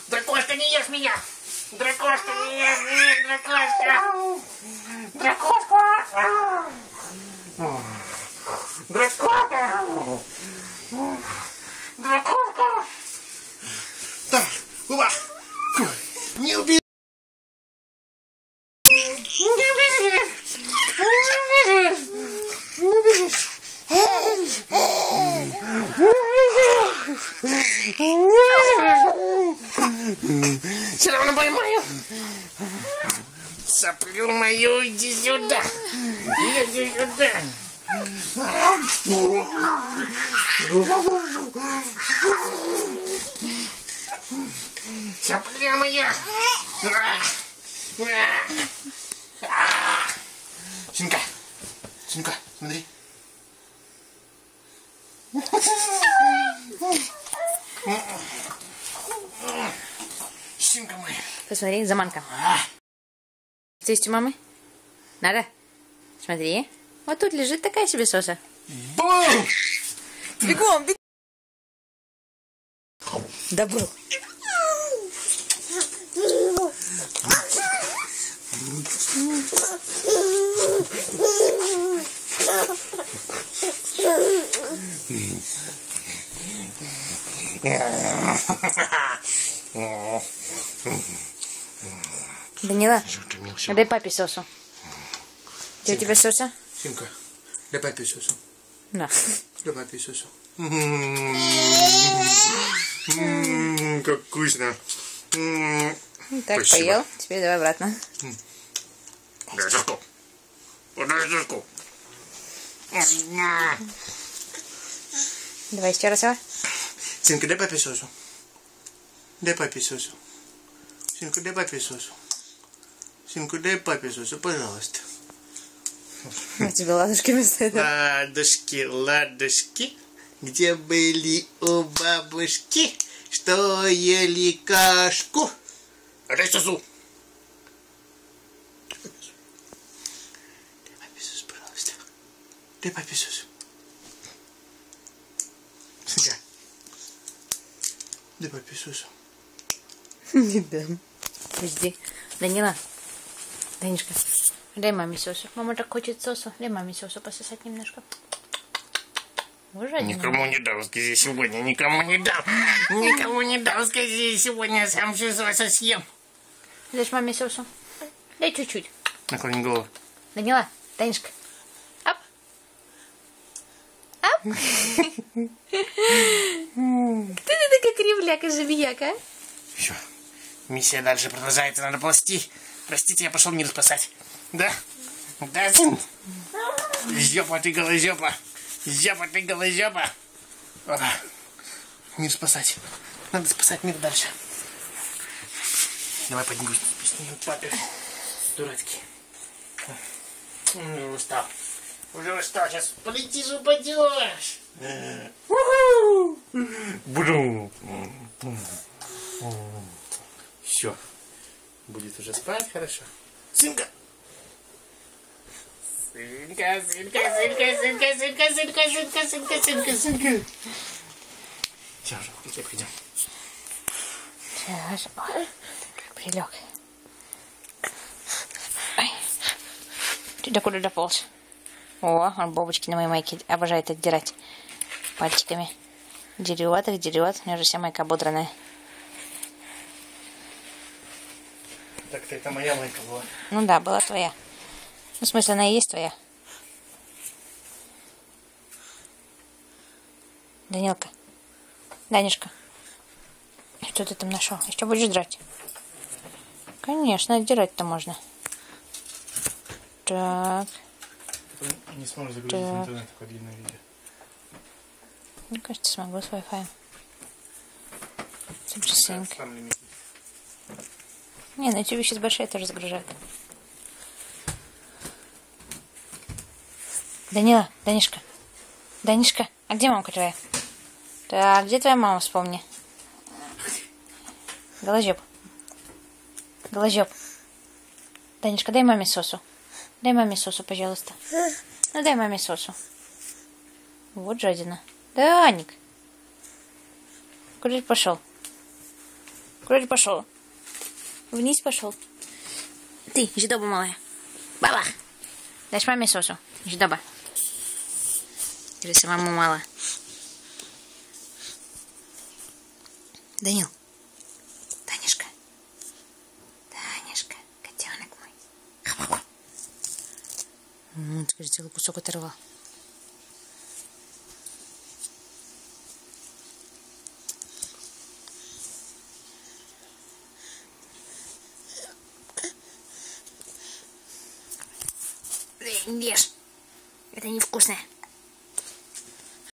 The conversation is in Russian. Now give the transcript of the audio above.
Дракошка, не ешь меня! Дракошка, не ешь меня! Дракошка! Дракошка! Дракошка! Дракошка! Так, Уба! Не убей! Все равно поймаю. Соплю мою, иди сюда. Иди сюда. Сопля моя. Синка, Синка, смотри. Синка моя. Посмотри, заманка. Есть у мамы? Надо? Смотри. Вот тут лежит такая себе соса. Бум! Бегом, бегом. Добро. Данила, дай папе сосу. Где у тебя соса? Синка, дай папе сосу. Да. Дай папе сосу. Как вкусно. Так, поел. Теперь давай обратно. Дай соску. Дай соску. Давай еще раз его. Синка, дай папе сосу. Дай папе сосу. Синка, дай папе сосу. Синку, дай папе сосу, пожалуйста. У тебя ладошки вместо этого. Ладушки, ладушки, где были у бабушки, что ели кашку. Дай сосу. Дай папе сосу, пожалуйста. Дай папе сосу. Синка. Дай папе сосу. Не дам. Подожди. Данила. Данишка, дай маме сосу. Мама так хочет сосу. Дай маме сосу пососать немножко. Уже никому не дам, скажи, сегодня никому не дам. Никому не дам, скажи, сегодня сам всю сосу съем. Дашь маме сосу? Дай чуть-чуть. Наклони голову. Данила, Данишка. Ап. Ап. Кто ты такая кривляка, забияка, а? Все. Миссия дальше продолжается, надо ползти. Простите, я пошел мир спасать. Да? Да, сын? Жопа ты, голожопа. Жопа ты, голожопа. Мир спасать. Надо спасать мир дальше. Давай поднимусь. Песни папе. Дурацкий. Уже устал. Уже устал. Сейчас полетишь, упадешь. Буду. Все. Будет уже спать, хорошо. Сынка! Сынка, сынка, сынка, сынка, сынка, сынка, сынка, сынка, сынка, сынка. Все, уже, к тебе пойдем. Сейчас. Прилег. Ты докуда дополз? О, он бобочки на моей майке обожает отдирать пальчиками. Дерет их, дерет. У меня уже вся майка ободранная. Так-то это моя майка была. Ну да, была твоя. Ну, в смысле, она и есть твоя. Данилка. Данишка. Что ты там нашел? Еще будешь драть? Конечно, отдирать-то можно. Так. Не сможешь загрузить в интернет такое длинное видео. Мне кажется, смогу с Wi-Fi. Синк. Не, на YouTube сейчас большая тоже загружают. Данила, Данишка. Данишка, а где мамка твоя? Так, где твоя мама, вспомни? Голожоп. Голожоп. Данечка, дай маме сосу. Дай маме сосу, пожалуйста. Ну, дай маме сосу. Вот жадина. Даник. Куда ты пошел? Куда ты пошел? Вниз пошел. Ты, жидоба малая. Баба. Дашь маме сосу? Жидоба. Или самому мало? Данил. Танюшка. Танюшка. Котенок мой. Теперь целый кусок оторвал. Не ешь. Это невкусное.